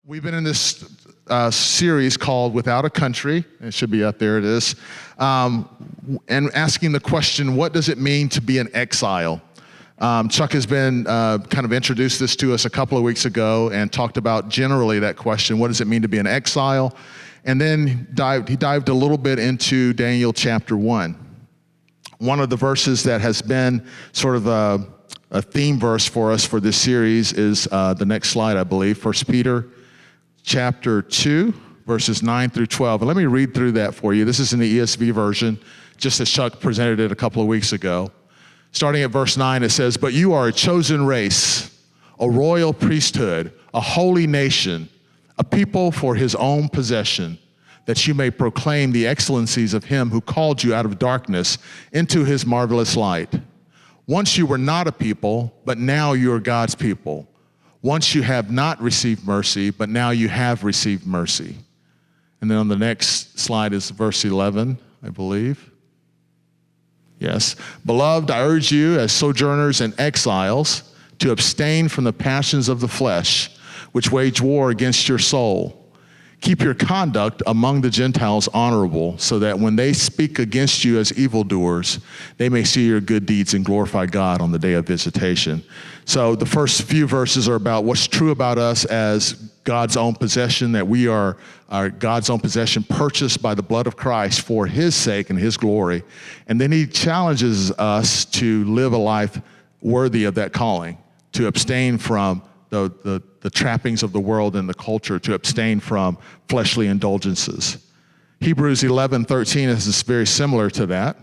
We've been in this series called Without a Country. It should be up there, it is. And asking the question, what does it mean to be an exile? Chuck has been kind of introduced this to us a couple of weeks ago and talked about generally that question, what does it mean to be an exile? And then he dived a little bit into Daniel chapter 1. One of the verses that has been sort of a theme verse for us for this series is the next slide, I believe, 1 Peter chapter 2, verses 9 through 12. And let me read through that for you. This is in the ESV version, just as Chuck presented it a couple of weeks ago. Starting at verse 9, it says, "But you are a chosen race, a royal priesthood, a holy nation, a people for his own possession, that you may proclaim the excellencies of him who called you out of darkness into his marvelous light. Once you were not a people, but now you are God's people. Once you have not received mercy, but now you have received mercy." And then on the next slide is verse 11, I believe. Yes. "Beloved, I urge you as sojourners and exiles to abstain from the passions of the flesh, which wage war against your soul. Keep your conduct among the Gentiles honorable, so that when they speak against you as evildoers, they may see your good deeds and glorify God on the day of visitation." So the first few verses are about what's true about us as God's own possession, that we are God's own possession, purchased by the blood of Christ for his sake and his glory. And then he challenges us to live a life worthy of that calling, to abstain from the trappings of the world and the culture, to abstain from fleshly indulgences. Hebrews 11:13 is very similar to that.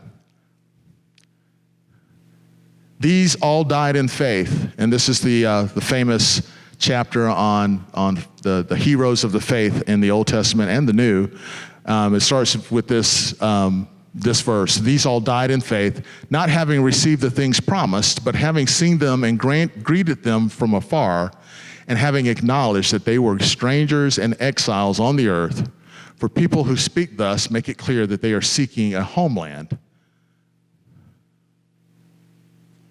"These all died in faith," and this is the famous chapter on the heroes of the faith in the Old Testament and the New. It starts with this verse, "These all died in faith, not having received the things promised, but having seen them and greeted them from afar, and having acknowledged that they were strangers and exiles on the earth. For people who speak thus make it clear that they are seeking a homeland."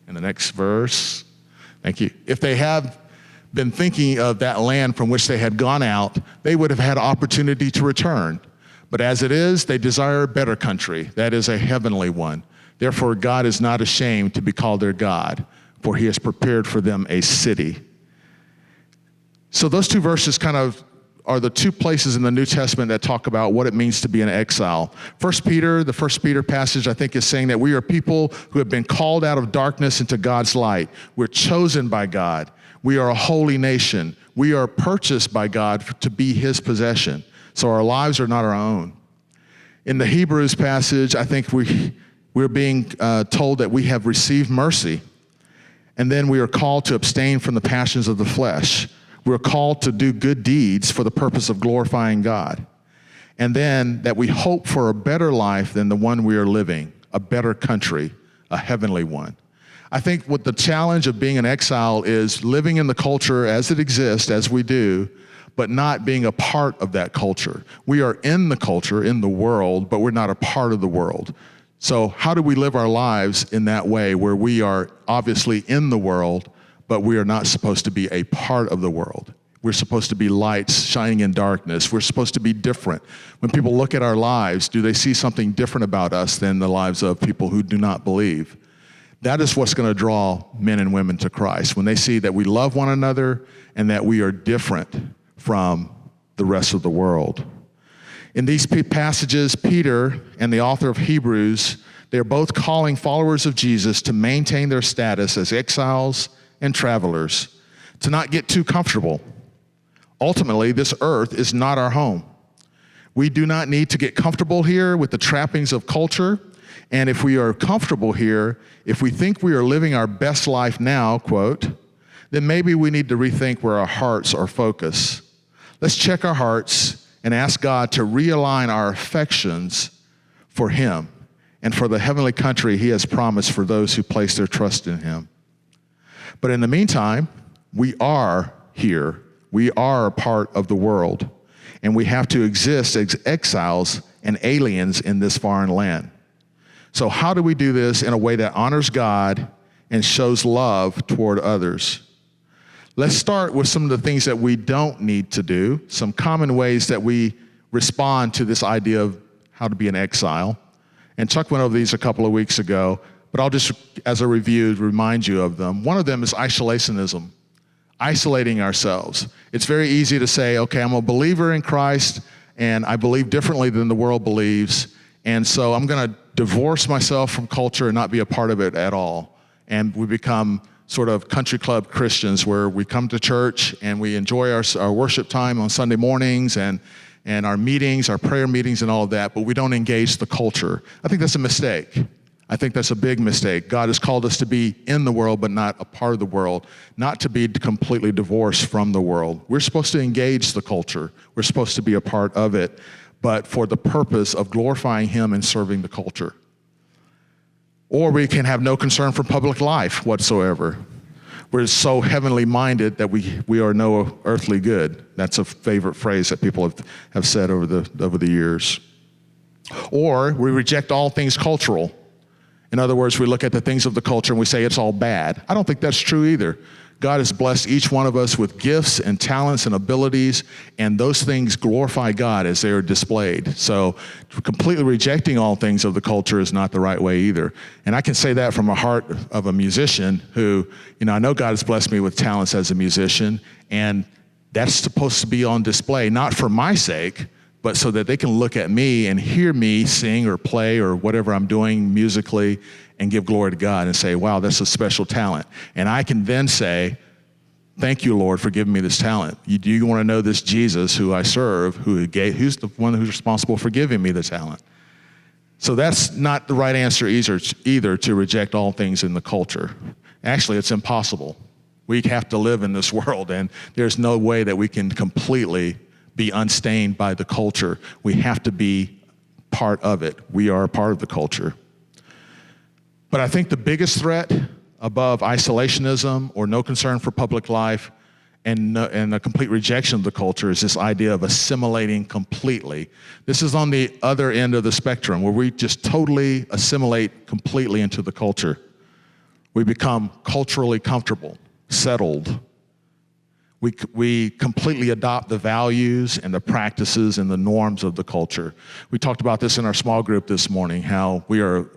In the next verse, thank you. "If they have been thinking of that land from which they had gone out, they would have had opportunity to return. But as it is, they desire a better country, that is a heavenly one. Therefore, God is not ashamed to be called their God, for he has prepared for them a city." So those two verses kind of are the two places in the New Testament that talk about what it means to be an exile. The First Peter passage, I think, is saying that we are people who have been called out of darkness into God's light. We're chosen by God. We are a holy nation. We are purchased by God to be his possession. So our lives are not our own. In the Hebrews passage, I think we're being told that we have received mercy. And then we are called to abstain from the passions of the flesh. We're called to do good deeds for the purpose of glorifying God. And then that we hope for a better life than the one we are living, a better country, a heavenly one. I think what the challenge of being an exile is living in the culture as it exists, as we do, but not being a part of that culture. We are in the culture, in the world, but we're not a part of the world. So how do we live our lives in that way where we are obviously in the world, but we are not supposed to be a part of the world? We're supposed to be lights shining in darkness. We're supposed to be different. When people look at our lives, do they see something different about us than the lives of people who do not believe? That is what's going to draw men and women to Christ, when they see that we love one another and that we are different from the rest of the world. In these passages, Peter and the author of Hebrews, they're both calling followers of Jesus to maintain their status as exiles and travelers, to not get too comfortable. Ultimately, this earth is not our home. We do not need to get comfortable here with the trappings of culture. And if we are comfortable here, if we think we are living our best life now, quote, then maybe we need to rethink where our hearts are focused. Let's check our hearts and ask God to realign our affections for him and for the heavenly country he has promised for those who place their trust in him. But in the meantime, we are here. We are a part of the world, and we have to exist as exiles and aliens in this foreign land. So how do we do this in a way that honors God and shows love toward others? Let's start with some of the things that we don't need to do, some common ways that we respond to this idea of how to be an exile. And Chuck went over these a couple of weeks ago, but I'll just, as a review, remind you of them. One of them is isolationism, isolating ourselves. It's very easy to say, okay, I'm a believer in Christ, and I believe differently than the world believes, and so I'm going to divorce myself from culture and not be a part of it at all. And we become sort of country club Christians where we come to church and we enjoy our worship time on Sunday mornings and our meetings, our prayer meetings and all of that, but we don't engage the culture. I think that's a mistake. I think that's a big mistake. God has called us to be in the world, but not a part of the world, not to be completely divorced from the world. We're supposed to engage the culture. We're supposed to be a part of it, but for the purpose of glorifying Him and serving the culture. Or we can have no concern for public life whatsoever. We're so heavenly minded that we are no earthly good. That's a favorite phrase that people have said over the years. Or we reject all things cultural. In other words, we look at the things of the culture and we say it's all bad. I don't think that's true either. God has blessed each one of us with gifts and talents and abilities, and those things glorify God as they are displayed. So completely rejecting all things of the culture is not the right way either. And I can say that from a heart of a musician who, I know God has blessed me with talents as a musician, and that's supposed to be on display, not for my sake, but so that they can look at me and hear me sing or play or whatever I'm doing musically and give glory to God and say, wow, that's a special talent. And I can then say, thank you, Lord, for giving me this talent. You want to know this Jesus who I serve, who's the one who's responsible for giving me the talent. So that's not the right answer either, to reject all things in the culture. Actually, it's impossible. We have to live in this world, and there's no way that we can completely be unstained by the culture. We have to be part of it. We are a part of the culture. But I think the biggest threat above isolationism or no concern for public life and a complete rejection of the culture is this idea of assimilating completely. This is on the other end of the spectrum where we just totally assimilate completely into the culture. We become culturally comfortable, settled. We completely adopt the values and the practices and the norms of the culture. We talked about this in our small group this morning, how we are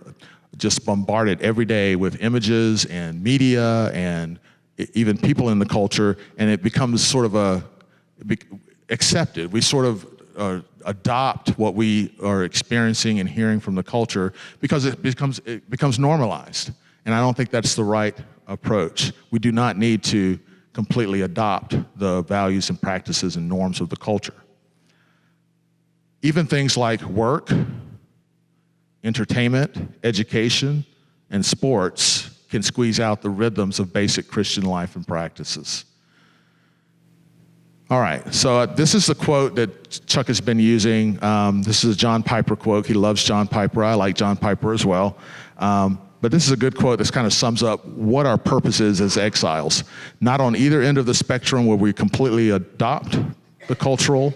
just bombarded every day with images and media and even people in the culture, and it becomes sort of accepted. We sort of adopt what we are experiencing and hearing from the culture because it becomes normalized. And I don't think that's the right approach. We do not need to completely adopt the values and practices and norms of the culture. Even things like work, entertainment, education, and sports can squeeze out the rhythms of basic Christian life and practices. All right, so this is the quote that Chuck has been using. This is a John Piper quote. He loves John Piper. I like John Piper as well. But this is a good quote that kind of sums up what our purpose is as exiles. Not on either end of the spectrum where we completely adopt the cultural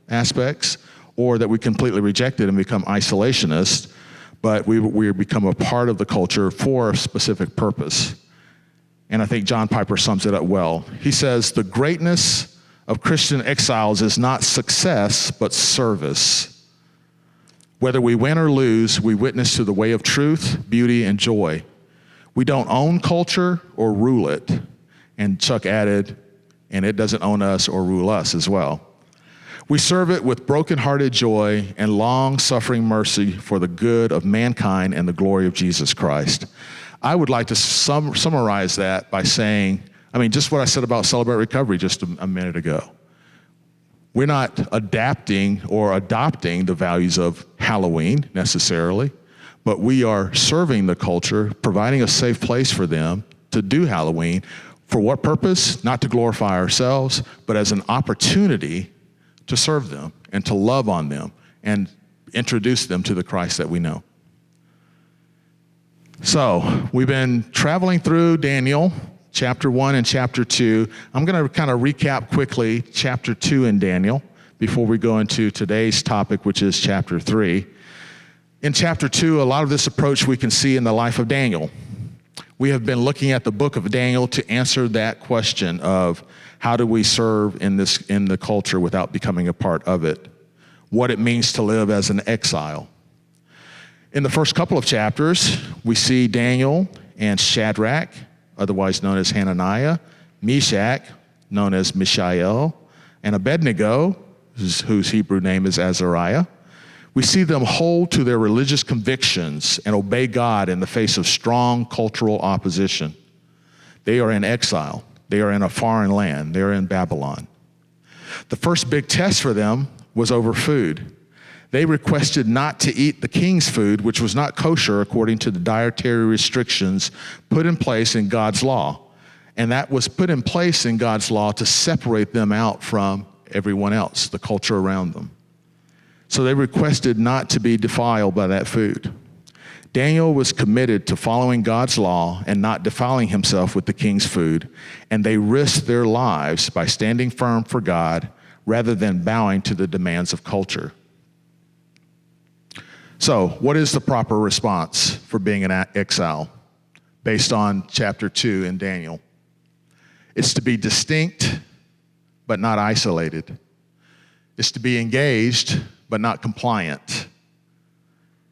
aspects or that we completely reject it and become isolationists, but we become a part of the culture for a specific purpose. And I think John Piper sums it up well. He says, the greatness of Christian exiles is not success, but service. Whether we win or lose, we witness to the way of truth, beauty, and joy. We don't own culture or rule it. And Chuck added, and it doesn't own us or rule us as well. We serve it with broken-hearted joy and long-suffering mercy for the good of mankind and the glory of Jesus Christ. I would like to summarize that by saying, just what I said about Celebrate Recovery just a minute ago. We're not adapting or adopting the values of Halloween necessarily, but we are serving the culture, providing a safe place for them to do Halloween. For what purpose? Not to glorify ourselves, but as an opportunity to serve them and to love on them and introduce them to the Christ that we know. So we've been traveling through Daniel, chapter 1 and chapter 2. I'm going to kind of recap quickly chapter 2 in Daniel before we go into today's topic, which is chapter 3. In chapter 2, a lot of this approach we can see in the life of Daniel. We have been looking at the book of Daniel to answer that question of how do we serve in the culture without becoming a part of it, what it means to live as an exile. In the first couple of chapters, we see Daniel and Shadrach, otherwise known as Hananiah, Meshach, known as Mishael, and Abednego, whose Hebrew name is Azariah. We see them hold to their religious convictions and obey God in the face of strong cultural opposition. They are in exile. They are in a foreign land. They are in Babylon. The first big test for them was over food. They requested not to eat the king's food, which was not kosher according to the dietary restrictions put in place in God's law. And that was put in place in God's law to separate them out from everyone else, the culture around them. So they requested not to be defiled by that food. Daniel was committed to following God's law and not defiling himself with the king's food, and they risked their lives by standing firm for God rather than bowing to the demands of culture. So, what is the proper response for being an exile based on chapter 2 in Daniel? It's to be distinct, but not isolated. It's to be engaged, but not compliant.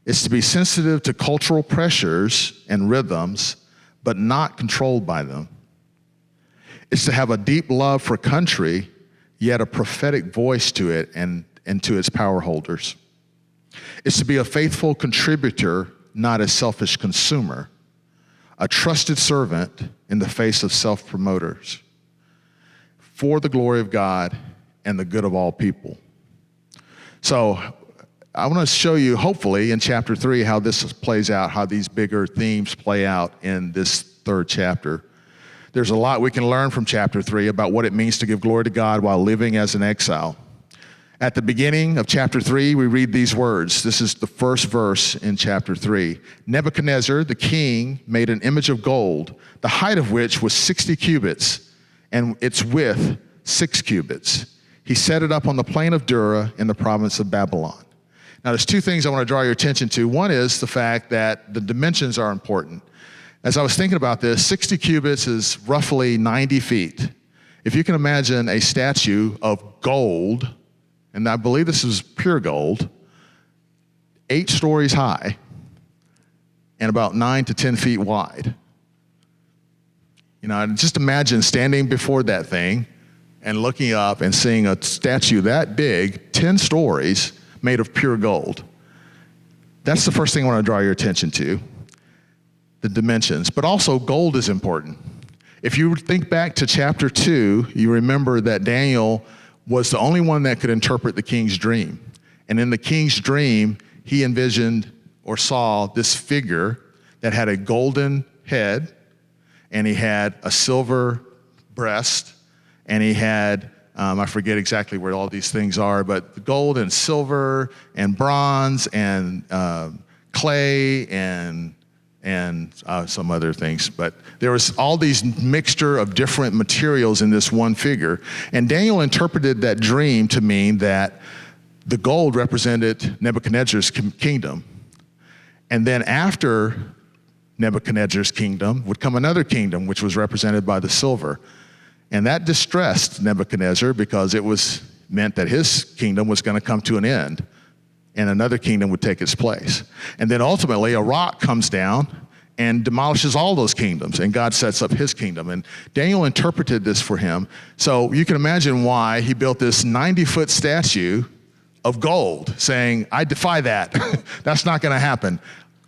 It's to be sensitive to cultural pressures and rhythms, but not controlled by them. It's to have a deep love for country, yet a prophetic voice to it and to its power holders. It's to be a faithful contributor, not a selfish consumer, a trusted servant in the face of self-promoters, for the glory of God and the good of all people. So I want to show you, hopefully, in chapter 3, how this plays out, how these bigger themes play out in this third chapter. There's a lot we can learn from chapter 3 about what it means to give glory to God while living as an exile. At the beginning of chapter 3, we read these words. This is the first verse in chapter 3. Nebuchadnezzar, the king, made an image of gold, the height of which was 60 cubits, and its width 6 cubits. He set it up on the plain of Dura in the province of Babylon. Now, there's two things I want to draw your attention to. One is the fact that the dimensions are important. As I was thinking about this, 60 cubits is roughly 90 feet. If you can imagine a statue of gold, and I believe this is pure gold, 8 stories high and about 9 to 10 feet wide. You know, just imagine standing before that thing and looking up and seeing a statue that big, 10 stories, made of pure gold. That's the first thing I want to draw your attention to, the dimensions. But also, gold is important. If you think back to chapter 2, you remember that Daniel was the only one that could interpret the king's dream. And in the king's dream, he envisioned or saw this figure that had a golden head, and he had a silver breast, and he had, I forget exactly where all these things are, but gold and silver and bronze and clay and some other things. But there was all these mixture of different materials in this one figure. And Daniel interpreted that dream to mean that the gold represented Nebuchadnezzar's kingdom. And then after Nebuchadnezzar's kingdom would come another kingdom, which was represented by the silver. And that distressed Nebuchadnezzar because it meant that his kingdom was going to come to an end and another kingdom would take its place. And then ultimately a rock comes down and demolishes all those kingdoms, and God sets up his kingdom. And Daniel interpreted this for him. So you can imagine why he built this 90-foot statue of gold, saying, I defy that. That's not going to happen.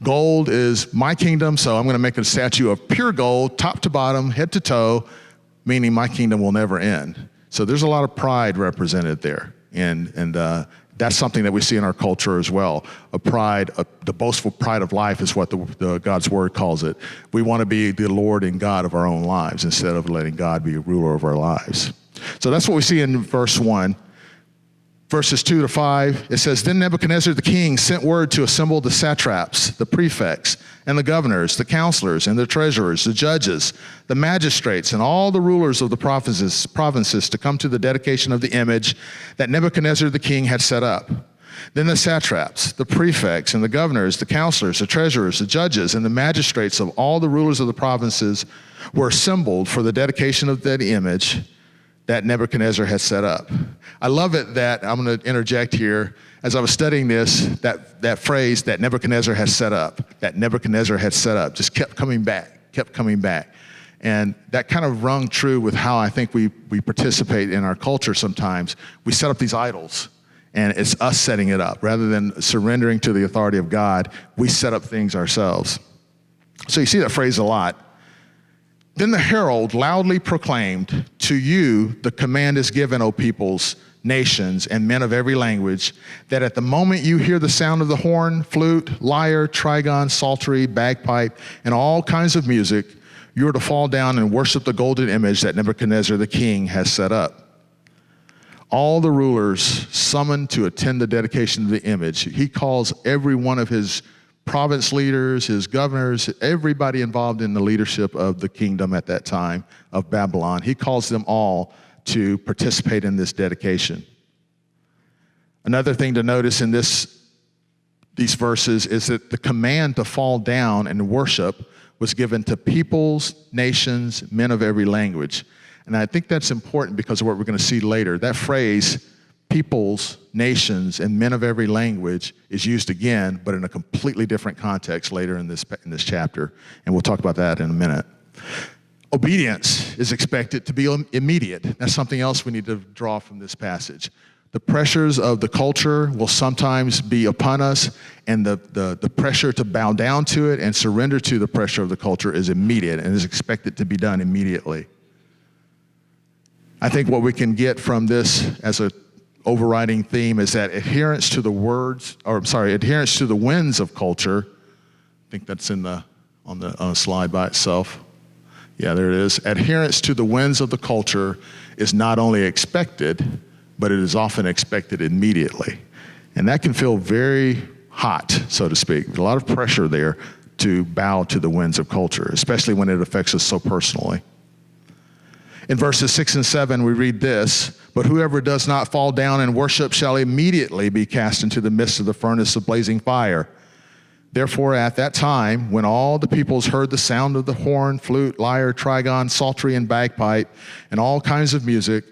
Gold is my kingdom, so I'm going to make a statue of pure gold, top to bottom, head to toe, meaning my kingdom will never end. So there's a lot of pride represented there. And that's something that we see in our culture as well. The boastful pride of life is what the God's word calls it. We want to be the Lord and God of our own lives instead of letting God be a ruler of our lives. So that's what we see in verse 1. Verses 2 to 5, it says, Then Nebuchadnezzar the king sent word to assemble the satraps, the prefects, and the governors, the counselors, and the treasurers, the judges, the magistrates, and all the rulers of the provinces to come to the dedication of the image that Nebuchadnezzar the king had set up. Then the satraps, the prefects, and the governors, the counselors, the treasurers, the judges, and the magistrates of all the rulers of the provinces were assembled for the dedication of that image that Nebuchadnezzar had set up. I love it that, I'm going to interject here, as I was studying this, that phrase, that Nebuchadnezzar has set up, just kept coming back. And that kind of rung true with how I think we participate in our culture sometimes. We set up these idols, and it's us setting it up. Rather than surrendering to the authority of God, we set up things ourselves. So you see that phrase a lot. Then the herald loudly proclaimed, "To you the command is given, O peoples, nations, and men of every language, that at the moment you hear the sound of the horn, flute, lyre, trigon, psaltery, bagpipe, and all kinds of music, you are to fall down and worship the golden image that Nebuchadnezzar the king has set up." All the rulers summoned to attend the dedication of the image. He calls every one of his province leaders, his governors, everybody involved in the leadership of the kingdom at that time of Babylon. He calls them all to participate in this dedication. Another thing to notice in these verses is that the command to fall down and worship was given to peoples, nations, men of every language. And I think that's important because of what we're going to see later. That phrase, peoples, nations, and men of every language, is used again, but in a completely different context later in this chapter. And we'll talk about that in a minute. Obedience is expected to be immediate. That's something else we need to draw from this passage. The pressures of the culture will sometimes be upon us, and the pressure to bow down to it and surrender to the pressure of the culture is immediate and is expected to be done immediately. I think what we can get from this as a overriding theme is that adherence to the winds of culture. I think that's on a slide by itself. Yeah, there it is. Adherence to the winds of the culture is not only expected, but it is often expected immediately. And that can feel very hot, so to speak. There's a lot of pressure there to bow to the winds of culture, especially when it affects us so personally. In verses 6 and 7, we read this: "But whoever does not fall down and worship shall immediately be cast into the midst of the furnace of blazing fire. Therefore, at that time, when all the peoples heard the sound of the horn, flute, lyre, trigon, psaltery, and bagpipe, and all kinds of music,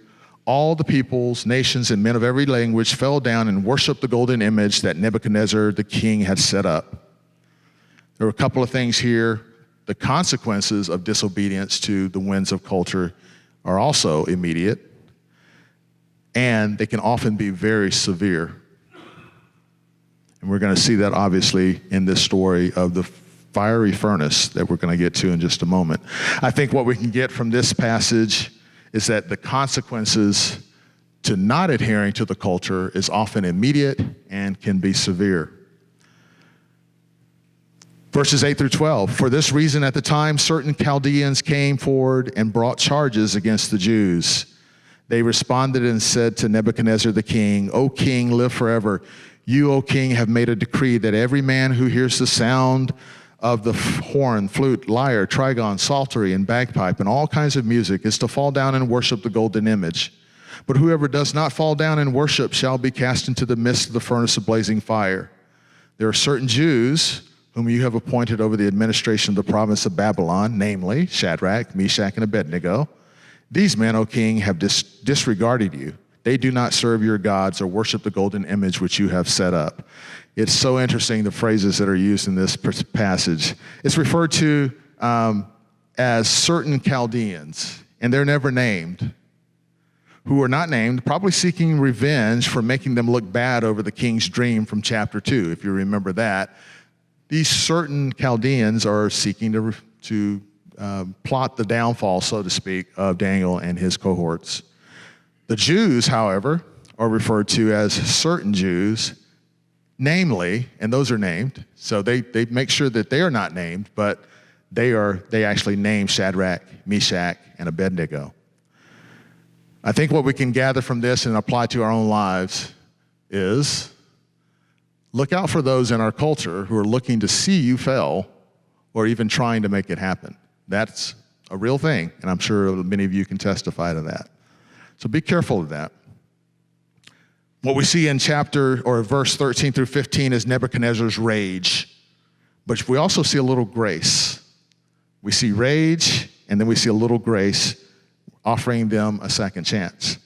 all the peoples, nations, and men of every language fell down and worshiped the golden image that Nebuchadnezzar the king had set up." There are a couple of things here. The consequences of disobedience to the winds of culture are also immediate, and they can often be very severe. And we're going to see that obviously in this story of the fiery furnace that we're going to get to in just a moment. I think what we can get from this passage is that the consequences to not adhering to the culture is often immediate and can be severe. Verses 8 through 12, "For this reason at the time certain Chaldeans came forward and brought charges against the Jews. They responded and said to Nebuchadnezzar the king, 'O king, live forever. You, O king, have made a decree that every man who hears the sound of the horn, flute, lyre, trigon, psaltery, and bagpipe, and all kinds of music is to fall down and worship the golden image. But whoever does not fall down and worship shall be cast into the midst of the furnace of blazing fire. There are certain Jews whom you have appointed over the administration of the province of Babylon, namely Shadrach, Meshach, and Abednego. These men, O king, have disregarded you. They do not serve your gods or worship the golden image which you have set up.'" It's so interesting, the phrases that are used in this passage. It's referred to as certain Chaldeans, and they're never named, who are not named, probably seeking revenge for making them look bad over the king's dream from chapter 2, if you remember that. These certain Chaldeans are seeking to plot the downfall, so to speak, of Daniel and his cohorts. The Jews, however, are referred to as certain Jews, namely, and those are named, so they make sure that they are not named, but they actually name Shadrach, Meshach, and Abednego. I think what we can gather from this and apply to our own lives is look out for those in our culture who are looking to see you fail or even trying to make it happen. That's a real thing, and I'm sure many of you can testify to that. So be careful of that. What we see in chapter or verse 13 through 15 is Nebuchadnezzar's rage. But we also see a little grace. We see rage, and then we see a little grace offering them a second chance.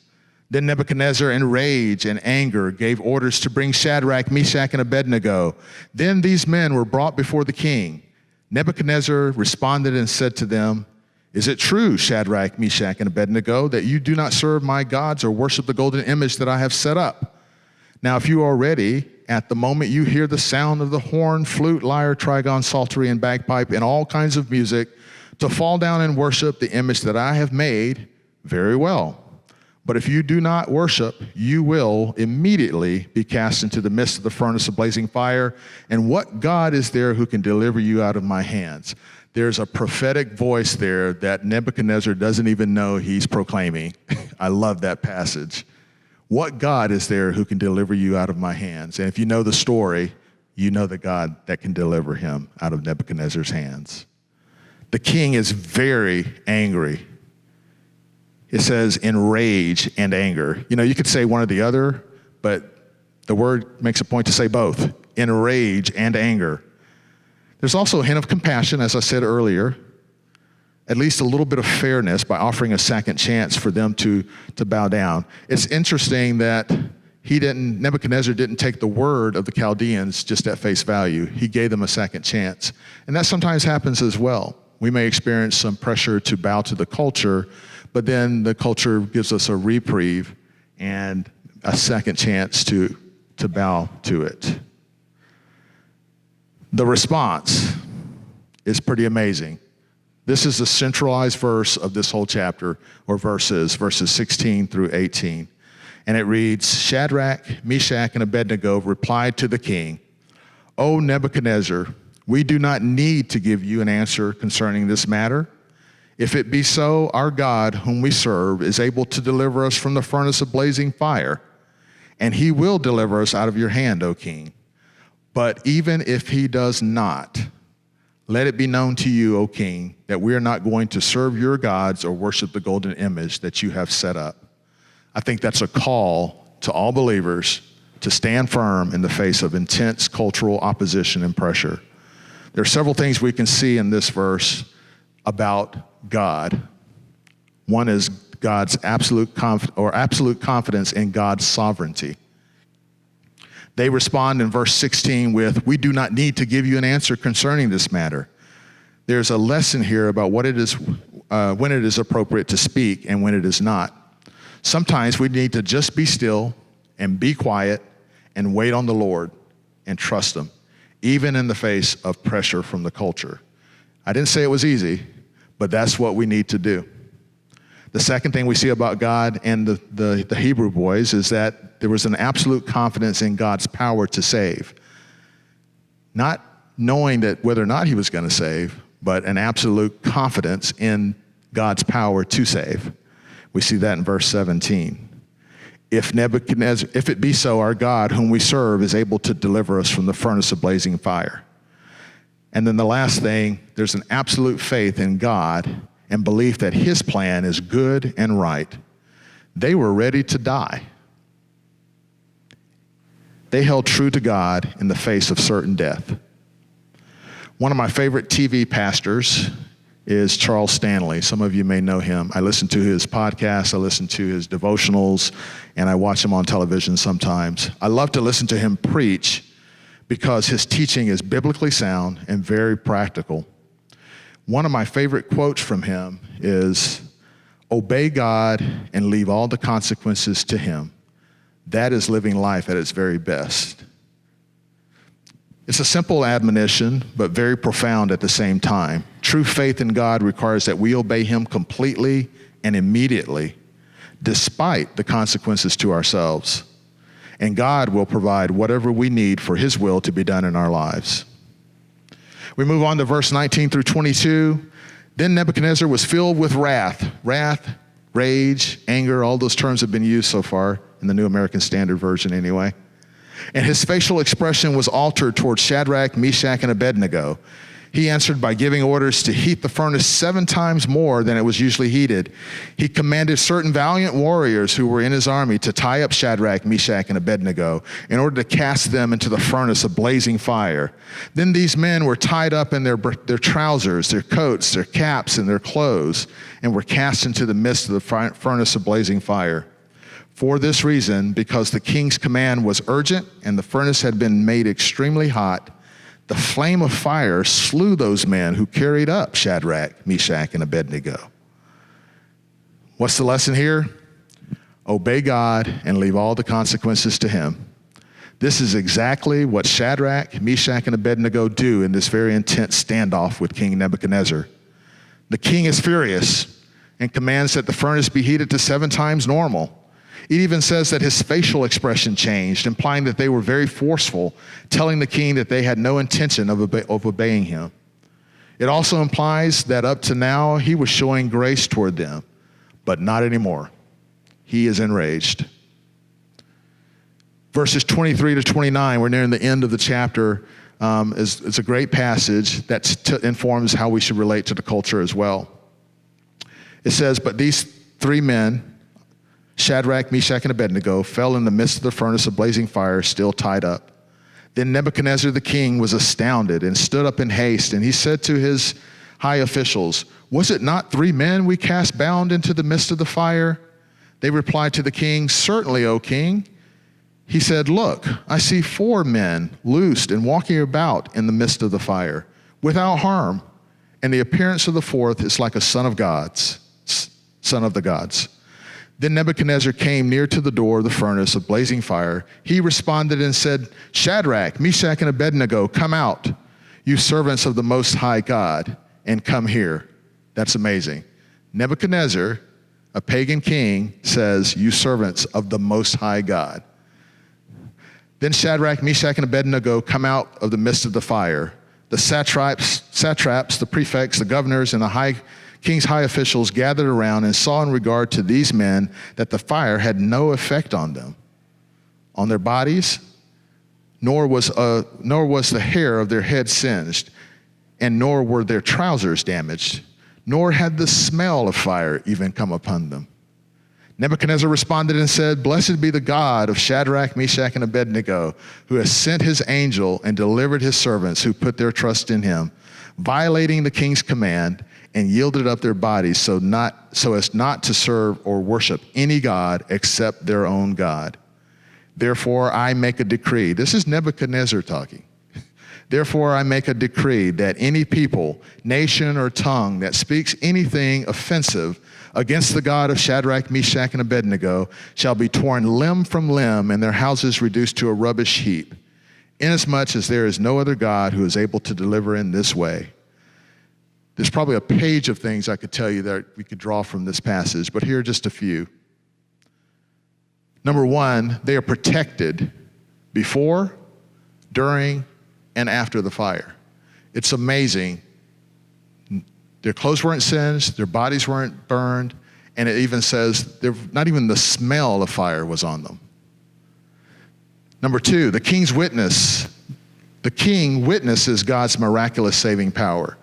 Then Nebuchadnezzar, in rage and anger, gave orders to bring Shadrach, Meshach, and Abednego. Then these men were brought before the king. Nebuchadnezzar responded and said to them, "Is it true, Shadrach, Meshach, and Abednego, that you do not serve my gods or worship the golden image that I have set up? Now, if you are ready, at the moment you hear the sound of the horn, flute, lyre, trigon, psaltery, and bagpipe, and all kinds of music, to fall down and worship the image that I have made, very well. But if you do not worship, you will immediately be cast into the midst of the furnace of blazing fire. And what God is there who can deliver you out of my hands?" There's a prophetic voice there that Nebuchadnezzar doesn't even know he's proclaiming. I love that passage. What God is there who can deliver you out of my hands? And if you know the story, you know the God that can deliver him out of Nebuchadnezzar's hands. The king is very angry. It says in rage and anger. You know, you could say one or the other, but the word makes a point to say both, in rage and anger. There's also a hint of compassion, as I said earlier, at least a little bit of fairness by offering a second chance for them to bow down. It's interesting that Nebuchadnezzar didn't take the word of the Chaldeans just at face value. He gave them a second chance. And that sometimes happens as well. We may experience some pressure to bow to the culture, but then the culture gives us a reprieve and a second chance to bow to it. The response is pretty amazing. This is the centralized verse of this whole chapter, or verses 16 through 18. And it reads, "Shadrach, Meshach, and Abednego replied to the king, 'O Nebuchadnezzar, we do not need to give you an answer concerning this matter. If it be so, our God, whom we serve, is able to deliver us from the furnace of blazing fire, and he will deliver us out of your hand, O king. But even if he does not, let it be known to you, O king, that we are not going to serve your gods or worship the golden image that you have set up.'" I think that's a call to all believers to stand firm in the face of intense cultural opposition and pressure. There are several things we can see in this verse about God. One is God's absolute confidence in God's sovereignty. They respond in verse 16 with, "We do not need to give you an answer concerning this matter." There's a lesson here about what it is, when it is appropriate to speak and when it is not. Sometimes we need to just be still and be quiet and wait on the Lord and trust him, even in the face of pressure from the culture. I didn't say it was easy, but that's what we need to do. The second thing we see about God and the Hebrew boys is that there was an absolute confidence in God's power to save. Not knowing that whether or not he was going to save, but an absolute confidence in God's power to save. We see that in verse 17. If it be so, our God, whom we serve, is able to deliver us from the furnace of blazing fire. And then the last thing, there's an absolute faith in God and belief that his plan is good and right. They were ready to die. They held true to God in the face of certain death. One of my favorite TV pastors is Charles Stanley. Some of you may know him. I listen to his podcasts, I listen to his devotionals, and I watch him on television sometimes. I love to listen to him preach because his teaching is biblically sound and very practical. One of my favorite quotes from him is, "Obey God and leave all the consequences to him. That is living life at its very best." It's a simple admonition, but very profound at the same time. True faith in God requires that we obey him completely and immediately, despite the consequences to ourselves. And God will provide whatever we need for his will to be done in our lives. We move on to verse 19 through 22. Then Nebuchadnezzar was filled with wrath, rage, anger, all those terms have been used so far in the New American Standard Version anyway. And his facial expression was altered towards Shadrach, Meshach, and Abednego. He answered by giving orders to heat the furnace 7 times more than it was usually heated. He commanded certain valiant warriors who were in his army to tie up Shadrach, Meshach, and Abednego in order to cast them into the furnace of blazing fire. Then these men were tied up in their trousers, their coats, their caps, and their clothes, and were cast into the midst of the furnace of blazing fire. For this reason, because the king's command was urgent and the furnace had been made extremely hot, the flame of fire slew those men who carried up Shadrach, Meshach, and Abednego. What's the lesson here? Obey God and leave all the consequences to him. This is exactly what Shadrach, Meshach, and Abednego do in this very intense standoff with King Nebuchadnezzar. The king is furious and commands that the furnace be heated to 7 times normal. It even says that his facial expression changed, implying that they were very forceful, telling the king that they had no intention of obeying him. It also implies that up to now, he was showing grace toward them, but not anymore. He is enraged. Verses 23 to 29, we're nearing the end of the chapter, is a great passage that informs how we should relate to the culture as well. It says, but these 3 men, Shadrach, Meshach, and Abednego, fell in the midst of the furnace of blazing fire, still tied up. Then Nebuchadnezzar the king was astounded and stood up in haste, and he said to his high officials, was it not 3 men we cast bound into the midst of the fire? They replied to the king, certainly, O king. He said, look, I see 4 men loosed and walking about in the midst of the fire, without harm, and the appearance of the 4th is like a son of the gods. Then Nebuchadnezzar came near to the door of the furnace of blazing fire. He responded and said, Shadrach, Meshach, and Abednego, come out, you servants of the Most High God, and come here. That's amazing. Nebuchadnezzar, a pagan king, says, you servants of the Most High God. Then Shadrach, Meshach, and Abednego come out of the midst of the fire. The satraps, the prefects, the governors, and the king's high officials gathered around and saw in regard to these men that the fire had no effect on them, on their bodies, nor was the hair of their head singed, and nor were their trousers damaged, nor had the smell of fire even come upon them. Nebuchadnezzar responded and said, blessed be the God of Shadrach, Meshach, and Abednego, who has sent his angel and delivered his servants who put their trust in him, violating the king's command, and yielded up their bodies so as not to serve or worship any god except their own God. Therefore, I make a decree. This is Nebuchadnezzar talking. Therefore, I make a decree that any people, nation, or tongue that speaks anything offensive against the God of Shadrach, Meshach, and Abednego shall be torn limb from limb and their houses reduced to a rubbish heap, inasmuch as there is no other God who is able to deliver in this way. There's probably a page of things I could tell you that we could draw from this passage, but here are just a few. Number 1, they are protected before, during, and after the fire. It's amazing. Their clothes weren't singed, their bodies weren't burned, and it even says not even the smell of fire was on them. Number 2, the king's witness. The king witnesses God's miraculous saving power.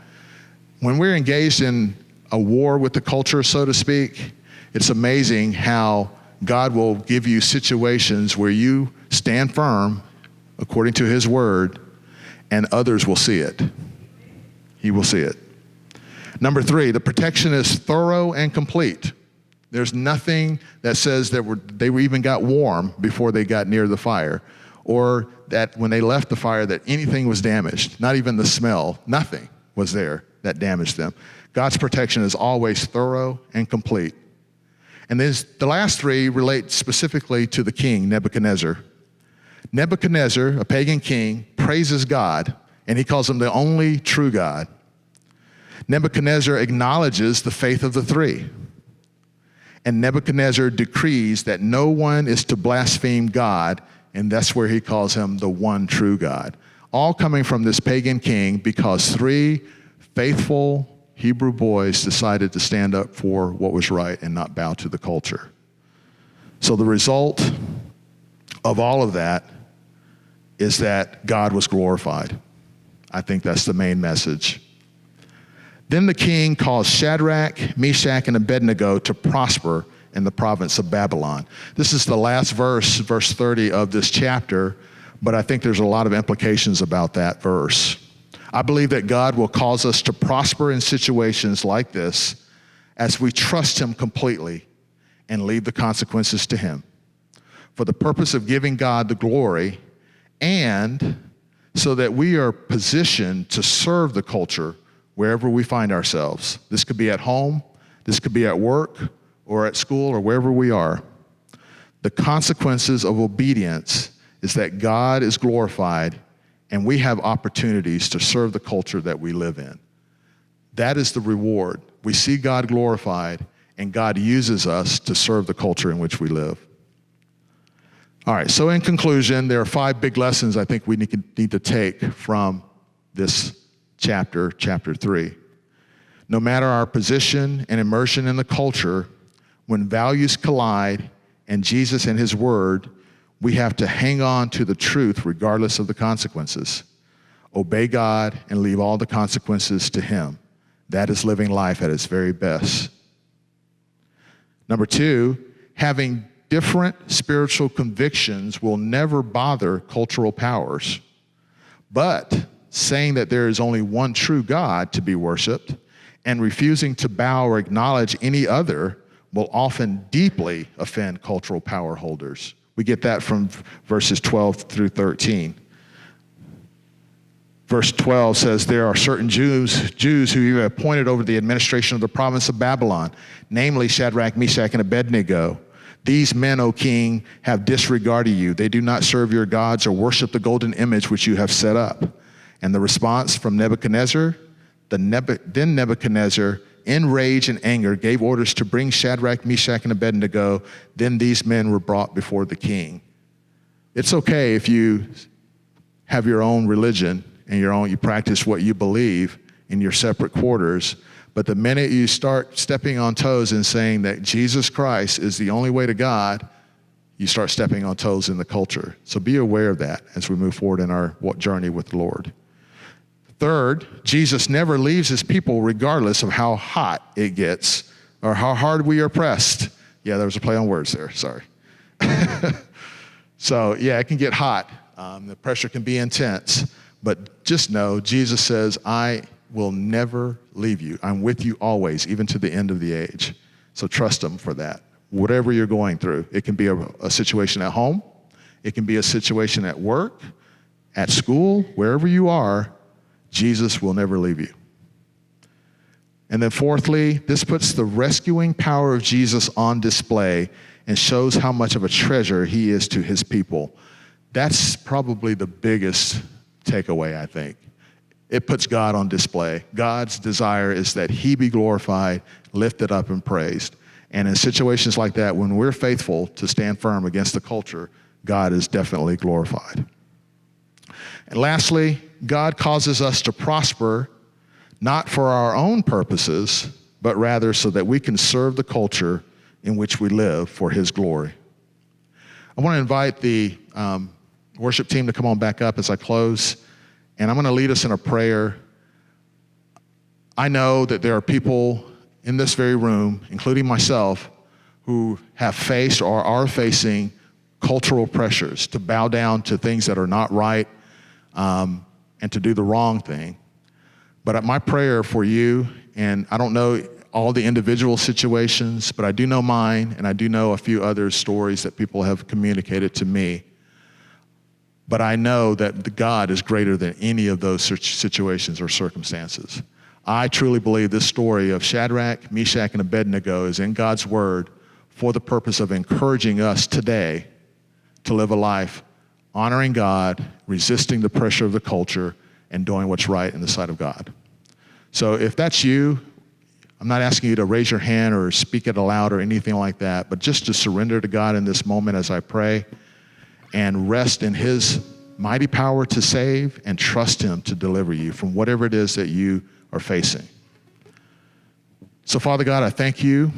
When we're engaged in a war with the culture, so to speak, it's amazing how God will give you situations where you stand firm according to his word, and others will see it. He will see it. Number 3, the protection is thorough and complete. There's nothing that says that they even got warm before they got near the fire, or that when they left the fire that anything was damaged, not even the smell, nothing was there that damaged them. God's protection is always thorough and complete. And then the last 3 relate specifically to the king, Nebuchadnezzar. Nebuchadnezzar, a pagan king, praises God, and he calls him the only true God. Nebuchadnezzar acknowledges the faith of the 3. And Nebuchadnezzar decrees that no one is to blaspheme God, and that's where he calls him the one true God. All coming from this pagan king because 3 faithful Hebrew boys decided to stand up for what was right and not bow to the culture. So the result of all of that is that God was glorified. I think that's the main message. Then the king caused Shadrach, Meshach, and Abednego to prosper in the province of Babylon. This is the last verse, verse 30 of this chapter, but I think there's a lot of implications about that verse. I believe that God will cause us to prosper in situations like this as we trust him completely and leave the consequences to him, for the purpose of giving God the glory and so that we are positioned to serve the culture wherever we find ourselves. This could be at home, this could be at work, or at school, or wherever we are. The consequences of obedience is that God is glorified and we have opportunities to serve the culture that we live in. That is the reward. We see God glorified and God uses us to serve the culture in which we live. All right, so in conclusion, there are 5 big lessons I think we need to take from this chapter 3. No matter our position and immersion in the culture, when values collide and Jesus and his word, we have to hang on to the truth regardless of the consequences. Obey God and leave all the consequences to him. That is living life at its very best. Number 2, having different spiritual convictions will never bother cultural powers. But saying that there is only one true God to be worshiped and refusing to bow or acknowledge any other will often deeply offend cultural power holders. We get that from verses 12 through 13. Verse 12 says, there are certain Jews who you have appointed over the administration of the province of Babylon, namely Shadrach, Meshach, and Abednego. These men, O king, have disregarded you. They do not serve your gods or worship the golden image which you have set up. And the response from Nebuchadnezzar, then Nebuchadnezzar, in rage and anger, gave orders to bring Shadrach, Meshach, and Abednego. Then these men were brought before the king. It's okay if you have your own religion and you practice what you believe in your separate quarters, but the minute you start stepping on toes and saying that Jesus Christ is the only way to God, you start stepping on toes in the culture. So be aware of that as we move forward in our journey with the Lord. Third, Jesus never leaves his people regardless of how hot it gets or how hard we are pressed. Yeah, there was a play on words there, sorry. So yeah, it can get hot. The pressure can be intense, but just know Jesus says, I will never leave you. I'm with you always, even to the end of the age. So trust him for that. Whatever you're going through, it can be a situation at home. It can be a situation at work, at school, wherever you are, Jesus will never leave you. And then fourthly, this puts the rescuing power of Jesus on display and shows how much of a treasure he is to his people. That's probably the biggest takeaway, I think. It puts God on display. God's desire is that he be glorified, lifted up, and praised. And in situations like that, when we're faithful to stand firm against the culture, God is definitely glorified. And lastly, God causes us to prosper not for our own purposes, but rather so that we can serve the culture in which we live for his glory. I want to invite the worship team to come on back up as I close, and I'm going to lead us in a prayer. I know that there are people in this very room, including myself, who have faced or are facing cultural pressures to bow down to things that are not right and to do the wrong thing. But my prayer for you, and I don't know all the individual situations, but I do know mine, and I do know a few other stories that people have communicated to me. But I know that God is greater than any of those situations or circumstances. I truly believe this story of Shadrach, Meshach, and Abednego is in God's word for the purpose of encouraging us today to live a life honoring God, resisting the pressure of the culture, and doing what's right in the sight of God. So if that's you, I'm not asking you to raise your hand or speak it aloud or anything like that, but just to surrender to God in this moment as I pray and rest in his mighty power to save and trust him to deliver you from whatever it is that you are facing. So Father God, I thank you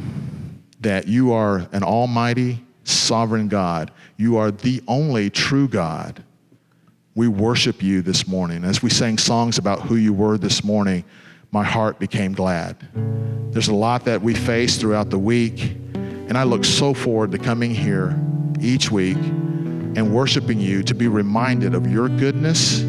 that you are an almighty, sovereign God. You are the only true God. we worship you this morning. As we sang songs about who you were this morning, my heart became glad. There's a lot that we face throughout the week, and I look so forward to coming here each week and worshiping you, to be reminded of your goodness,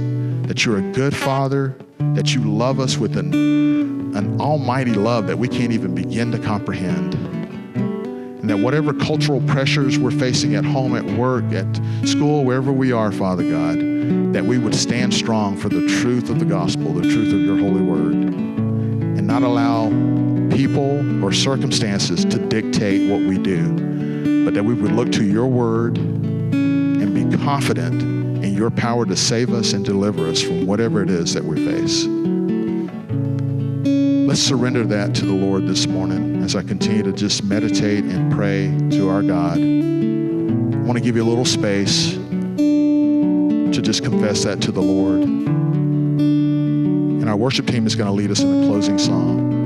that you're a good Father, that you love us with an almighty love that we can't even begin to comprehend. And that whatever cultural pressures we're facing at home, at work, at school, wherever we are, Father God, that we would stand strong for the truth of the gospel, the truth of your holy word, and not allow people or circumstances to dictate what we do, but that we would look to your word and be confident in your power to save us and deliver us from whatever it is that we face. Let's surrender that to the Lord this morning as I continue to just meditate and pray to our God. I want to give you a little space to just confess that to the Lord. And our worship team is going to lead us in a closing song.